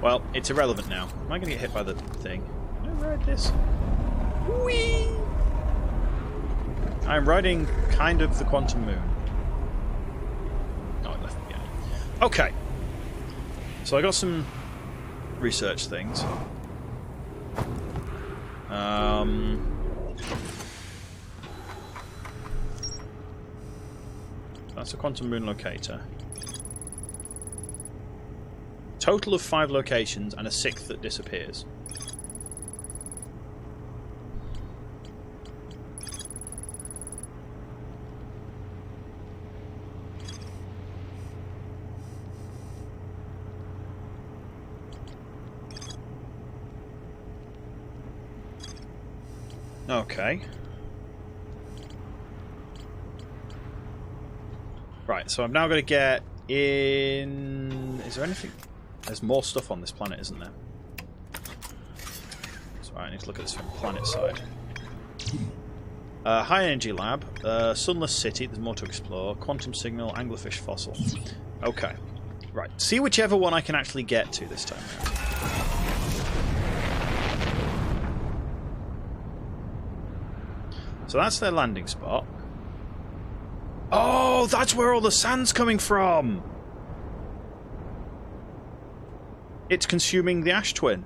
Well, it's irrelevant now. Am I going to get hit by the thing? Can I ride this? Whee! I'm riding kind of the quantum moon. Oh, it left me behind. Okay. So I got some research things. That's a quantum moon locator. Total of 5 locations and a 6th that disappears. Okay. Right, so I'm now going to get in... Is there anything... There's more stuff on this planet, isn't there? So I need to look at this from the planet side. High energy lab, sunless city, there's more to explore, quantum signal, anglerfish fossil. Okay. Right, see whichever one I can actually get to this time around. So that's their landing spot. Oh, that's where all the sand's coming from! It's consuming the ash twin.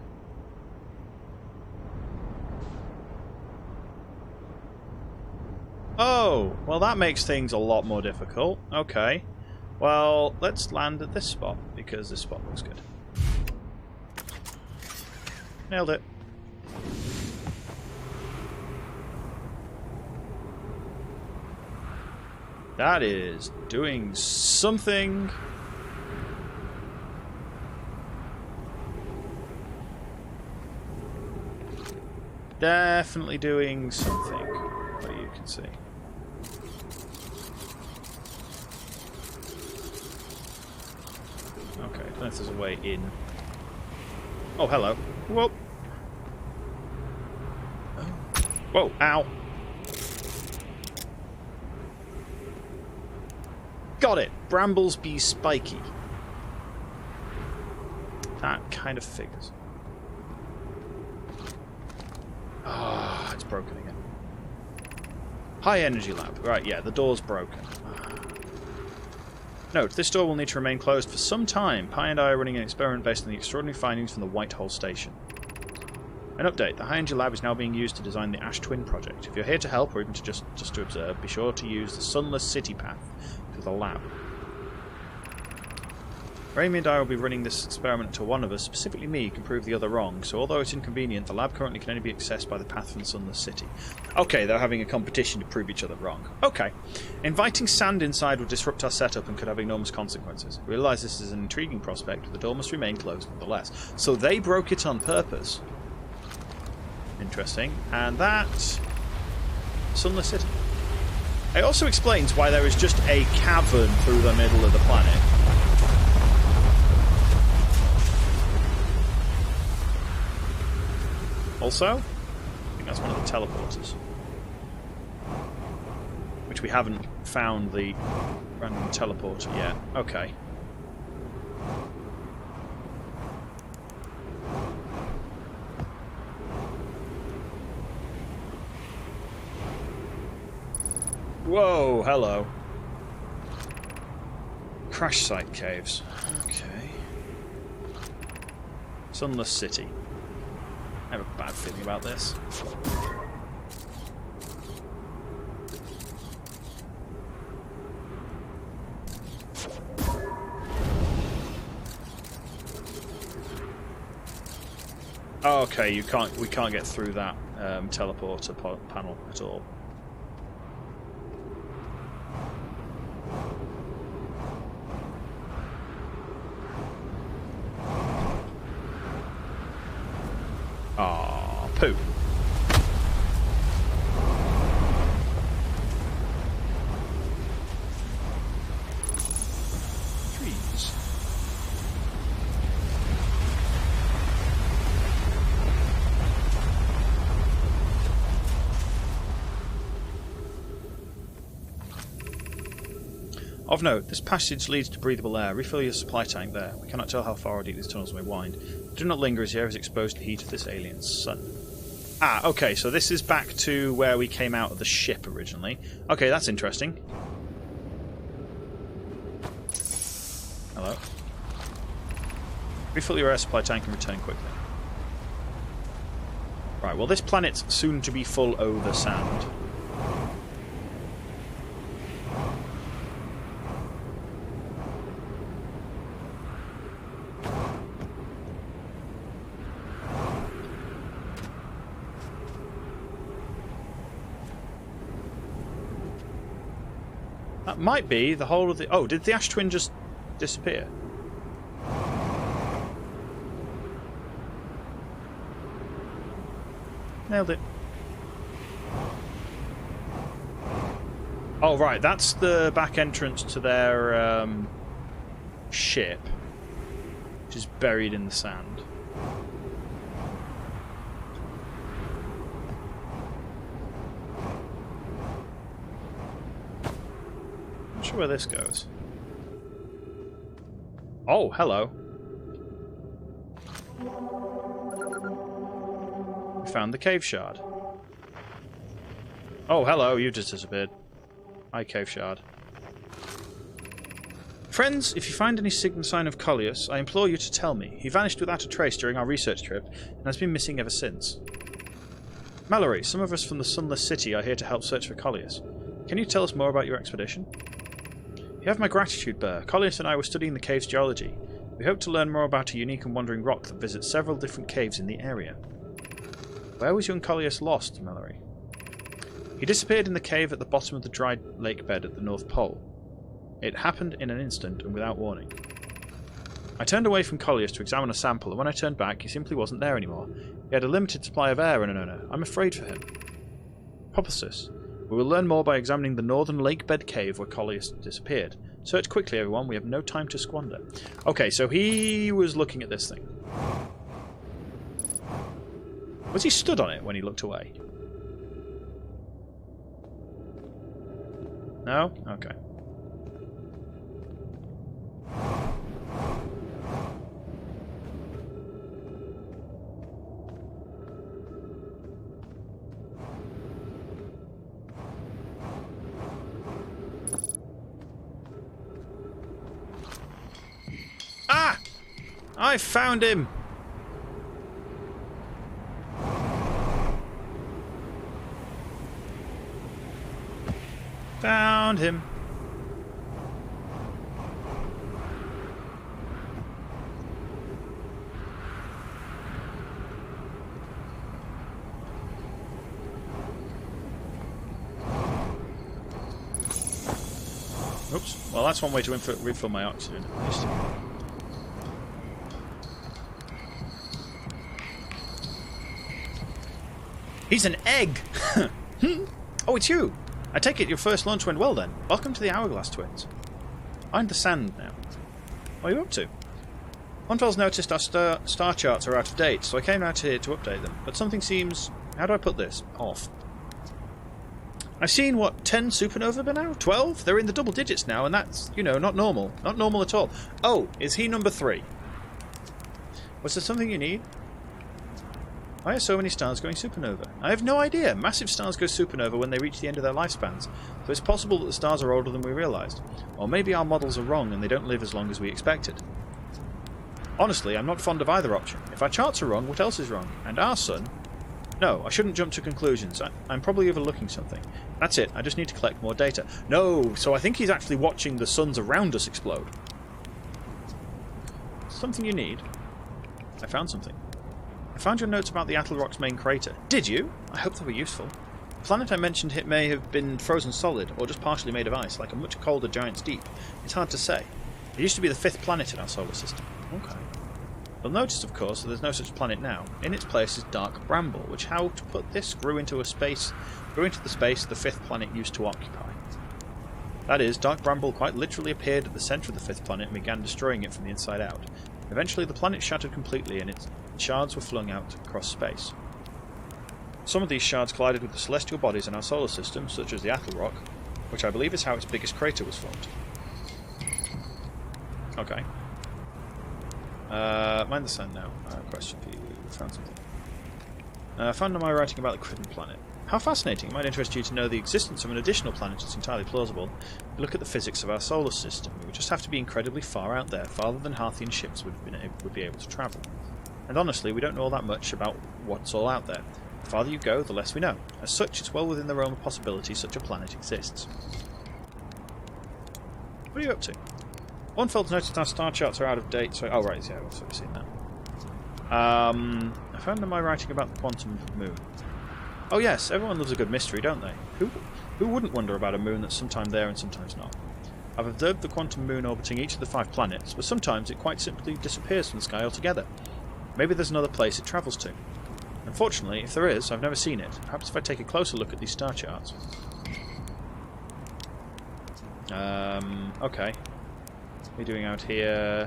Oh, well that makes things a lot more difficult. Okay. Well, let's land at this spot, because this spot looks good. Nailed it. That is doing something. Definitely doing something, what you can see. Okay, I don't know if there's a way in. Oh, hello. Whoa. Whoa, ow. Got it! Brambles be spiky. That kind of figures. Ah, it's broken again. High energy lab. Right, yeah, the door's broken. Note, this door will need to remain closed for some time. Pi and I are running an experiment based on the extraordinary findings from the White Hole Station. An update. The high energy lab is now being used to design the Ash Twin project. If you're here to help, or even to just to observe, be sure to use the Sunless City path to the lab. Raimi and I will be running this experiment until one of us, specifically me, can prove the other wrong, so although it's inconvenient, the lab currently can only be accessed by the path from the Sunless City. Okay, they're having a competition to prove each other wrong. Okay. Inviting sand inside would disrupt our setup and could have enormous consequences. We realise this is an intriguing prospect, but the door must remain closed nonetheless. So they broke it on purpose. Interesting. And that... Sunless City. It also explains why there is just a cavern through the middle of the planet. Also, I think that's one of the teleporters. Which we haven't found the random teleporter yet. Okay. Whoa, hello. Crash site caves. Okay. Sunless City. I have a bad feeling about this. Oh, okay, we can't get through that teleporter panel at all. Ah, poo. Trees. Of note, this passage leads to breathable air. Refill your supply tank there. We cannot tell how far or deep these tunnels may wind. Do not linger as the air is exposed to the heat of this alien sun. Ah, okay, so this is back to where we came out of the ship originally. Okay, that's interesting. Hello. Refill your air supply tank and return quickly. Right, well this planet's soon to be full over sand. That might be the whole of the... Oh, did the Ash Twin just disappear? Nailed it. Oh, right. That's the back entrance to their ship, which is buried in the sand. Not sure where this goes. Oh, hello. We found the cave shard. Oh, hello, you just disappeared. Hi, cave shard. Friends, if you find any sign of Collius, I implore you to tell me. He vanished without a trace during our research trip, and has been missing ever since. Mallory, some of us from the Sunless City are here to help search for Collius. Can you tell us more about your expedition? You have my gratitude, Burr. Collius and I were studying the cave's geology. We hope to learn more about a unique and wandering rock that visits several different caves in the area. Where was young Collius lost, Mallory? He disappeared in the cave at the bottom of the dry lake bed at the North Pole. It happened in an instant and without warning. I turned away from Collius to examine a sample, and when I turned back, he simply wasn't there anymore. He had a limited supply of air, and I'm afraid for him. Hypothesis. We will learn more by examining the northern lake bed cave where Collius disappeared. Search quickly, everyone. We have no time to squander. Okay, so he was looking at this thing. Was he stood on it when he looked away? No? Okay. Ah! I found him! Found him. Oops. Well, that's one way to refill my oxygen, at least. He's an egg! Oh, it's you! I take it your first launch went well then. Welcome to the Hourglass Twins. Find the sand now. What are you up to? Onfel's noticed our star charts are out of date, so I came out here to update them. But something seems... how do I put this? Off. I've seen, what, 10 Supernova by now? 12? They're in the double digits now, and that's, you know, not normal. Not normal at all. Oh, is he number 3? Was there something you need? Why are so many stars going supernova? I have no idea. Massive stars go supernova when they reach the end of their lifespans, so it's possible that the stars are older than we realised. Or maybe our models are wrong and they don't live as long as we expected. Honestly, I'm not fond of either option. If our charts are wrong, what else is wrong? And our sun? No, I shouldn't jump to conclusions. I'm probably overlooking something. That's it, I just need to collect more data. No, so I think he's actually watching the suns around us explode. Something you need? I found something. I found your notes about the Attlerock's main crater. Did you? I hope they were useful. The planet I mentioned it may have been frozen solid, or just partially made of ice, like a much colder giant's deep. It's hard to say. It used to be the 5th planet in our solar system. Okay. You'll notice, of course, that there's no such planet now. In its place is dark bramble, which, how to put this, grew into the space the 5th planet used to occupy. That is, dark bramble quite literally appeared at the centre of the 5th planet and began destroying it from the inside out. Eventually the planet shattered completely and its shards were flung out across space. Some of these shards collided with the celestial bodies in our solar system, such as the Attlerock, which I believe is how its biggest crater was formed. Okay. Mind the sun now. Question for you. Found something. Found my writing about the Critten planet. How fascinating. It might interest you to know the existence of an additional planet that's entirely plausible. Look at the physics of our solar system. We would just have to be incredibly far out there, farther than Harthian ships would be able to travel. And honestly, we don't know all that much about what's all out there. The farther you go, the less we know. As such, it's well within the realm of possibility such a planet exists. What are you up to? Ornfeld's noticed our star charts are out of date, so... Oh, right, yeah, I've sort of seen that. I found in my writing about the quantum moon. Oh yes, everyone loves a good mystery, don't they? Who wouldn't wonder about a moon that's sometimes there and sometimes not? I've observed the quantum moon orbiting each of the 5 planets, but sometimes it quite simply disappears from the sky altogether. Maybe there's another place it travels to. Unfortunately, if there is, I've never seen it. Perhaps if I take a closer look at these star charts. Okay. What are we doing out here?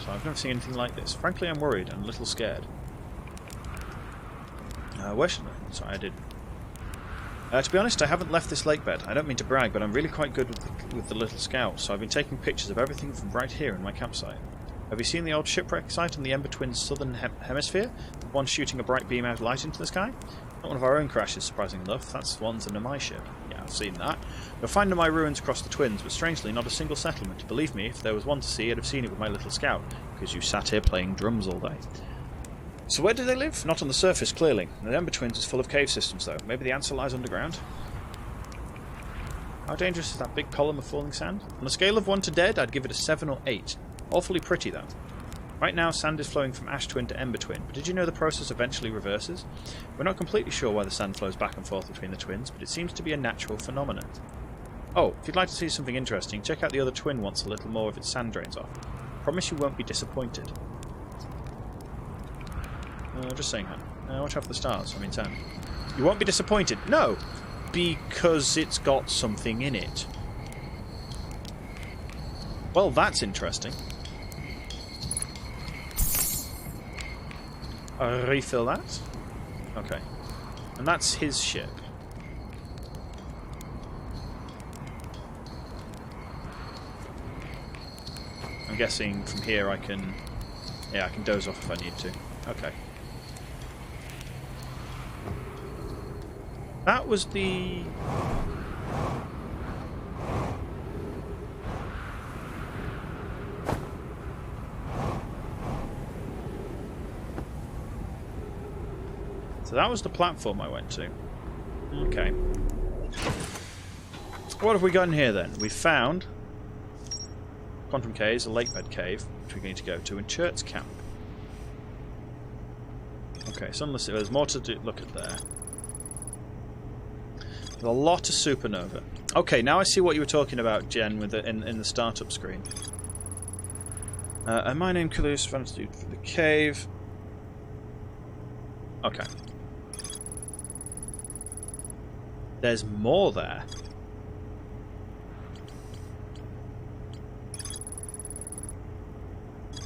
I've never seen anything like this. Frankly, I'm worried and a little scared. Where should I? Sorry, I did. To be honest, I haven't left this lake bed. I don't mean to brag, but I'm really quite good with the little scout, so I've been taking pictures of everything from right here in my campsite. Have you seen the old shipwreck site on the Ember Twins' southern hemisphere? The one shooting a bright beam out of light into the sky? Not one of our own crashes, surprisingly enough. That's the ones under my ship. Yeah, I've seen that. You'll find Nomai ruins across the Twins, but strangely not a single settlement. Believe me, if there was one to see, I'd have seen it with my little scout, because you sat here playing drums all day. So where do they live? Not on the surface, clearly. The Ember Twins is full of cave systems, though. Maybe the answer lies underground? How dangerous is that big column of falling sand? On a scale of 1 to dead, I'd give it a 7 or 8. Awfully pretty, though. Right now, sand is flowing from Ash Twin to Ember Twin, but did you know the process eventually reverses? We're not completely sure why the sand flows back and forth between the twins, but it seems to be a natural phenomenon. Oh, if you'd like to see something interesting, check out the other twin once a little more of its sand drains off. Promise you won't be disappointed. Just saying, hon. Watch out for the stars. I mean, sand. You won't be disappointed. No! Because it's got something in it. Well, that's interesting. Refill that. Okay. And that's his ship. I'm guessing from here I can... Yeah, I can doze off if I need to. Okay. That was the... So that was the platform I went to. Okay. What have we got in here then? We found Quantum Caves, a lakebed cave, which we're going to go to, and Church Camp. Okay, so there's more to look at there. There's a lot of Supernova. Okay, now I see what you were talking about, Jen, with in the startup screen. And my name Kalus, found to do for the cave. Okay. There's more there.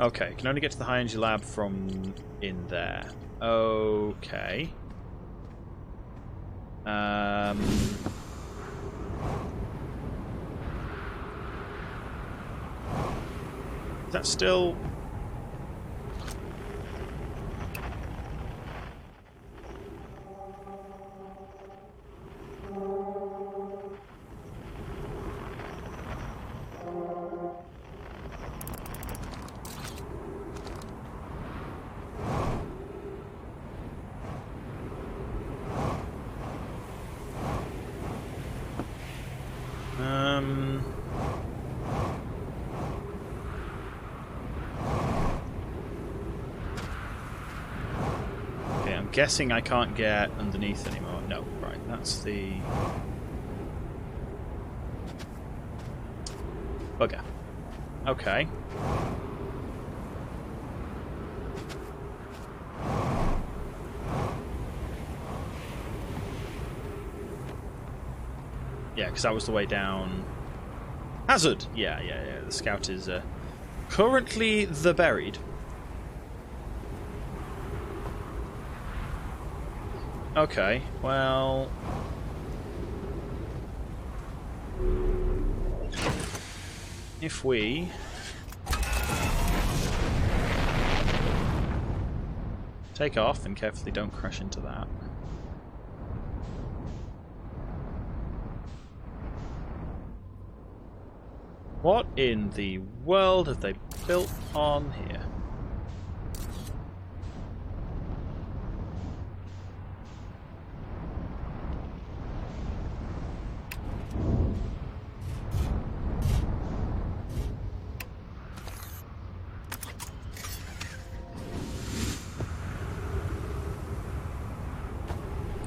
Okay, can only get to the high energy lab from in there. Okay. Is that still... Okay, I'm guessing I can't get underneath anymore. No, right, that's the... Bugger. Okay. Yeah, because that was the way down. Hazard! Yeah. The scout is currently the buried. Okay, well... if we take off and carefully don't crash into that. What in the world have they built on here?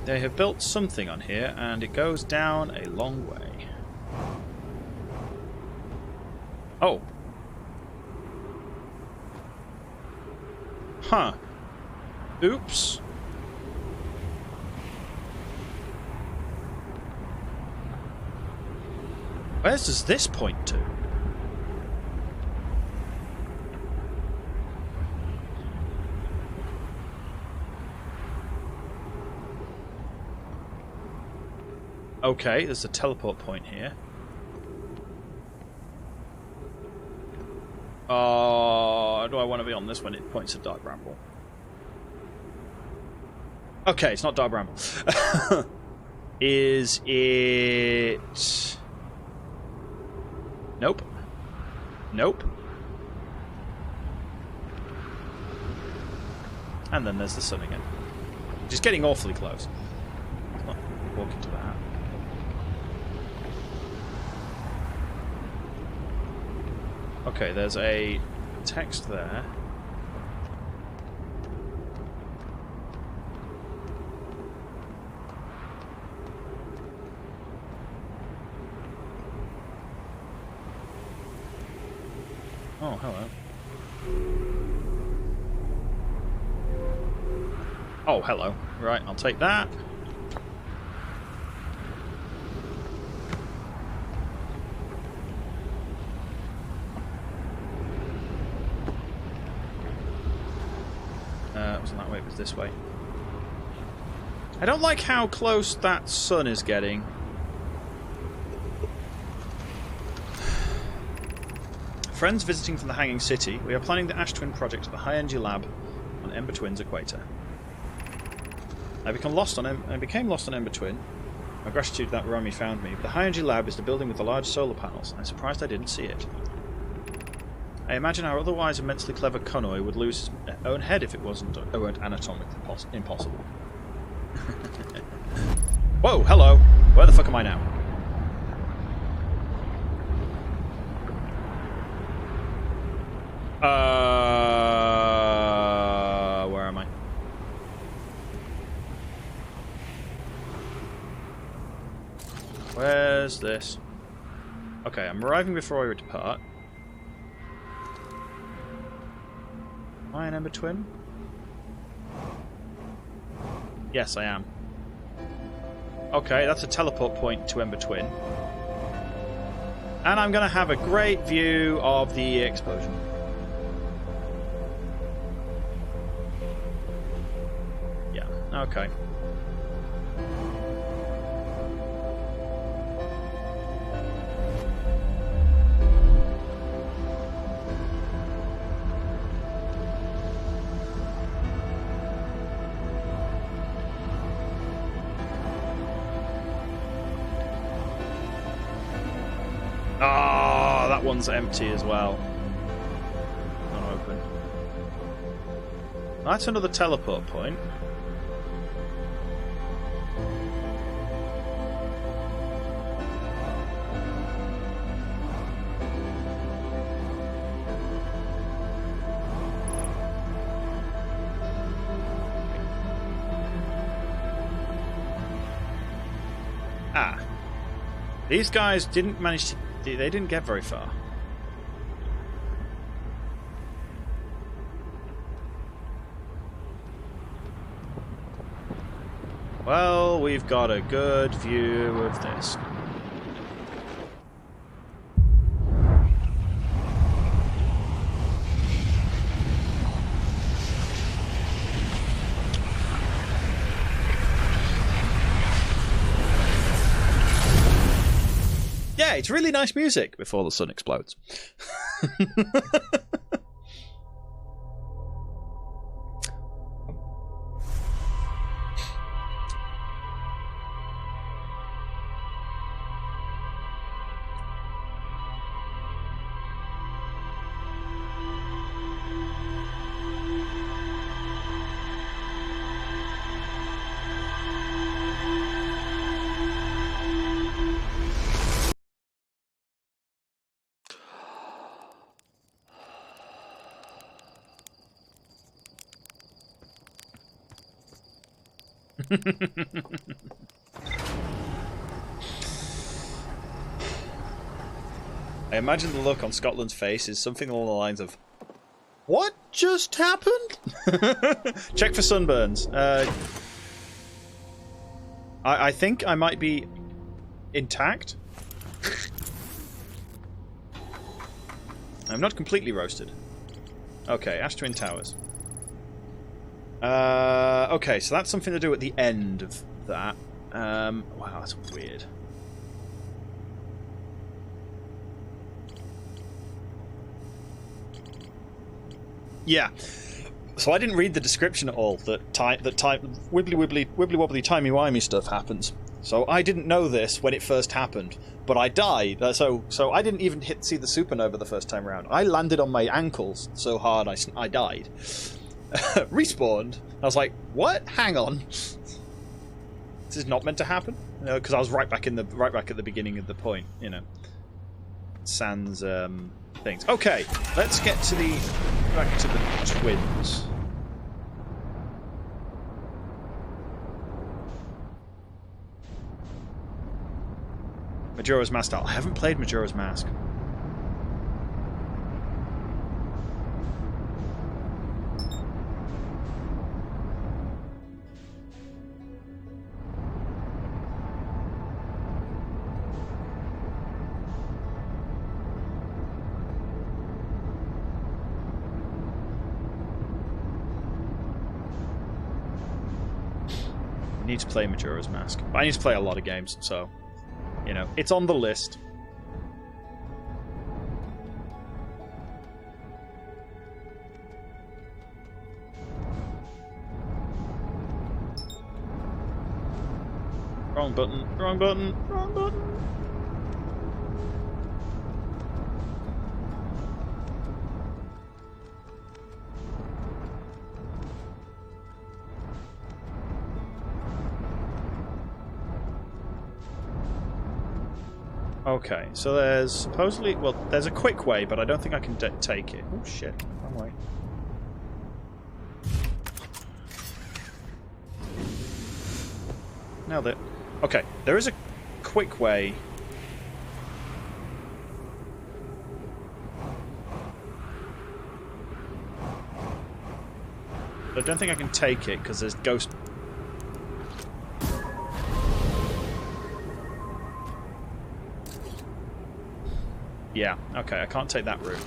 They have built something on here, and it goes down a long way. Oh. Huh. Oops. Where does this point to? Okay, there's a teleport point here. Do I want to be on this when it points at Dark Bramble? Okay, it's not Dark Bramble. Is it... Nope. Nope. And then there's the sun again. Just getting awfully close. Let's not walk into that. Okay, there's a text there. Oh, hello. Oh, hello. Right, I'll take that. It wasn't that way, it was this way. I don't like how close that sun is getting. Friends visiting from the Hanging City, we are planning the Ash Twin project at the High Energy Lab on Ember Twin's equator. I became lost on Ember Twin. My gratitude that Rami found me. But the High Energy Lab is the building with the large solar panels. I'm surprised I didn't see it. I imagine our otherwise immensely clever Konoe would lose his own head if it weren't anatomically impossible. Whoa, hello! Where the fuck am I now? Where am I? Where's this? Okay, I'm arriving before I depart. Am I an Ember Twin? Yes, I am. Okay, that's a teleport point to Ember Twin. And I'm going to have a great view of the explosion. Yeah, okay. That one's empty as well. Not open. That's another teleport point. Ah. These guys didn't manage to... They didn't get very far. Well, we've got a good view of this. Yeah, it's really nice music before the sun explodes. I imagine the look on Scotland's face is something along the lines of, "What just happened?" Check for sunburns. I think I might be intact. I'm not completely roasted. Okay, Ash Twin Towers. Okay, so that's something to do at the end of that. Wow, that's weird. Yeah. So I didn't read the description at all that wibbly wobbly timey wimey stuff happens. So I didn't know this when it first happened, but I died. So I didn't even see the supernova the first time around. I landed on my ankles so hard I died. Respawned. I was like, what? Hang on. This is not meant to happen. No, because I was right back at the beginning of the point. You know, sans things. Okay, let's get to back to the twins. Majora's Mask. I haven't played Majora's Mask. I need to play Majora's Mask. I need to play a lot of games, so you know, it's on the list. Wrong button, wrong button, wrong button. Okay, so there's supposedly... Well, there's a quick way, but I don't think I can take it. Oh, shit. Wrong way. Nailed it. Okay, there is a quick way. But I don't think I can take it, because there's ghost... Yeah, okay, I can't take that route.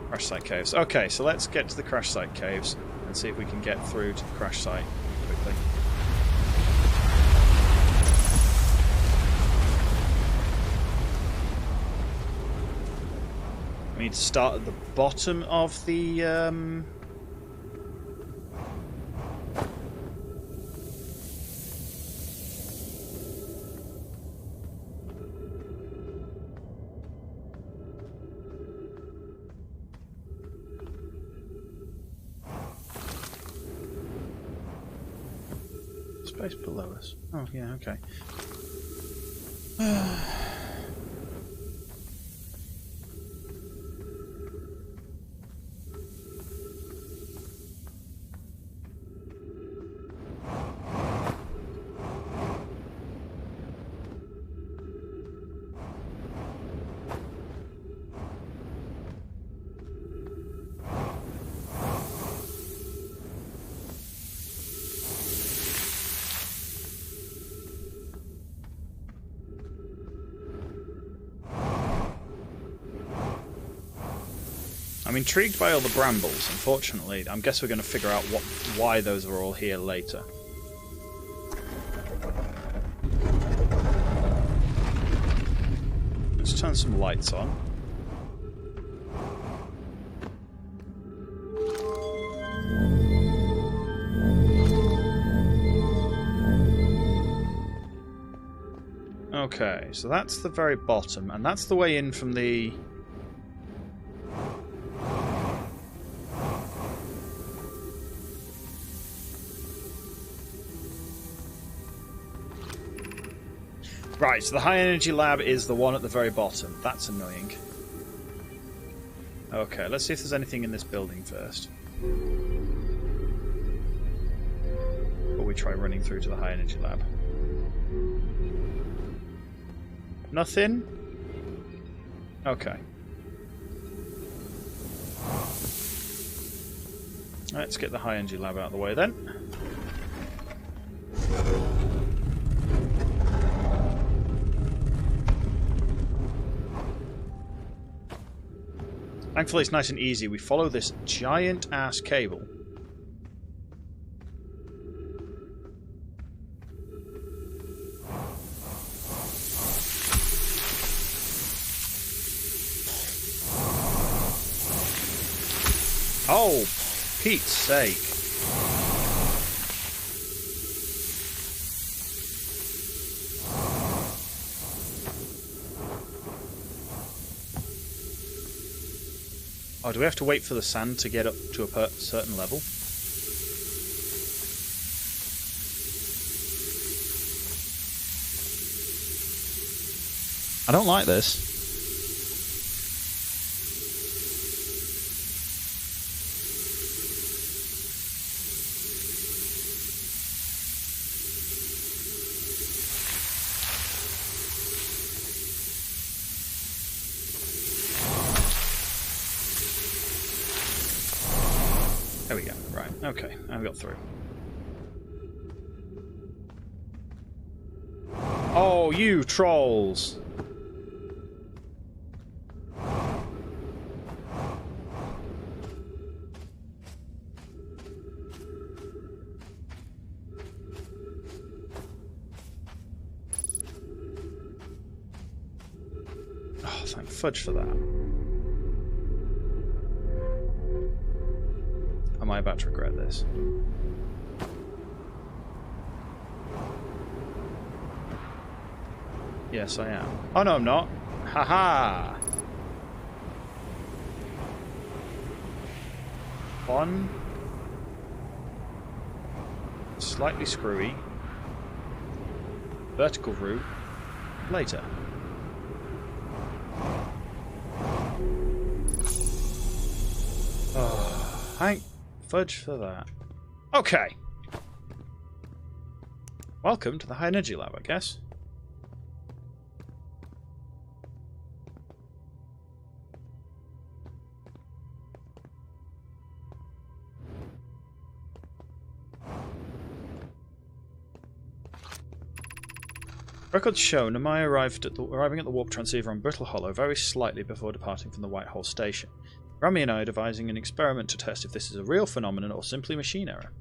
Crash site caves. Okay, so let's get to the crash site caves and see if we can get through to the crash site quickly. We need to start at the bottom of the space below us. Oh, yeah, okay. I'm intrigued by all the brambles. Unfortunately, I guess we're going to figure out why those are all here later. turn some lights on. Okay, so that's the very bottom, and that's the way in from the... Right, so the high energy lab is the one at the very bottom. That's annoying. Okay, let's see if there's anything in this building first. Before we try running through to the high energy lab. Nothing? Okay. Let's get the high energy lab out of the way then. Thankfully it's nice and easy. We follow this giant ass cable. Oh, Pete's sake. Oh, do we have to wait for the sand to get up to a certain level? I don't like this. There we go. Right. Okay. I've got through. Oh, you trolls! Oh, thank fudge for that. Am I about to regret this? Yes, I am. Oh, no, I'm not. Haha! One. Slightly screwy. Vertical route. Later. Oh, thank fudge for that. Okay. Welcome to the high energy lab, I guess. Records show Namai arriving at the warp transceiver on Brittle Hollow very slightly before departing from the White Hole station. Rami and I are devising an experiment to test if this is a real phenomenon or simply machine error.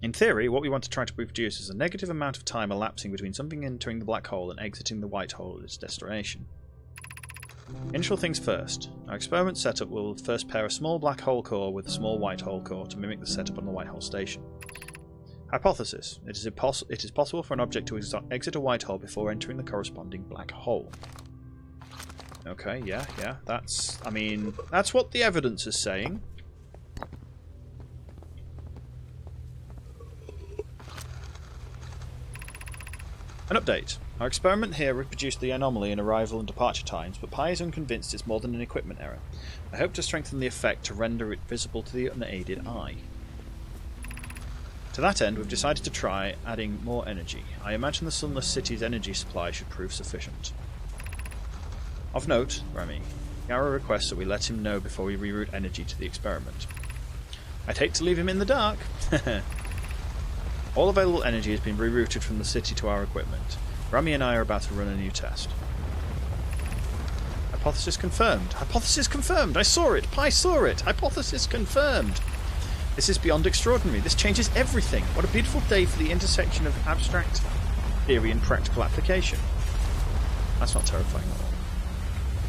In theory, what we want to try to reproduce is a negative amount of time elapsing between something entering the black hole and exiting the white hole at its destination. Initial things first. Our experiment setup will first pair a small black hole core with a small white hole core to mimic the setup on the White Hole station. Hypothesis. It is possible for an object to exit a white hole before entering the corresponding black hole. Okay, yeah, that's what the evidence is saying. An update. Our experiment here reproduced the anomaly in arrival and departure times, but Pi is unconvinced it's more than an equipment error. I hope to strengthen the effect to render it visible to the unaided eye. To that end, we've decided to try adding more energy. I imagine the Sunless City's energy supply should prove sufficient. Of note, Remy, Gara requests that we let him know before we reroute energy to the experiment. I'd hate to leave him in the dark. All available energy has been rerouted from the city to our equipment. Remy and I are about to run a new test. Hypothesis confirmed. Hypothesis confirmed! I saw it! Pi saw it! Hypothesis confirmed! This is beyond extraordinary. This changes everything. What a beautiful day for the intersection of abstract theory and practical application. That's not terrifying at all.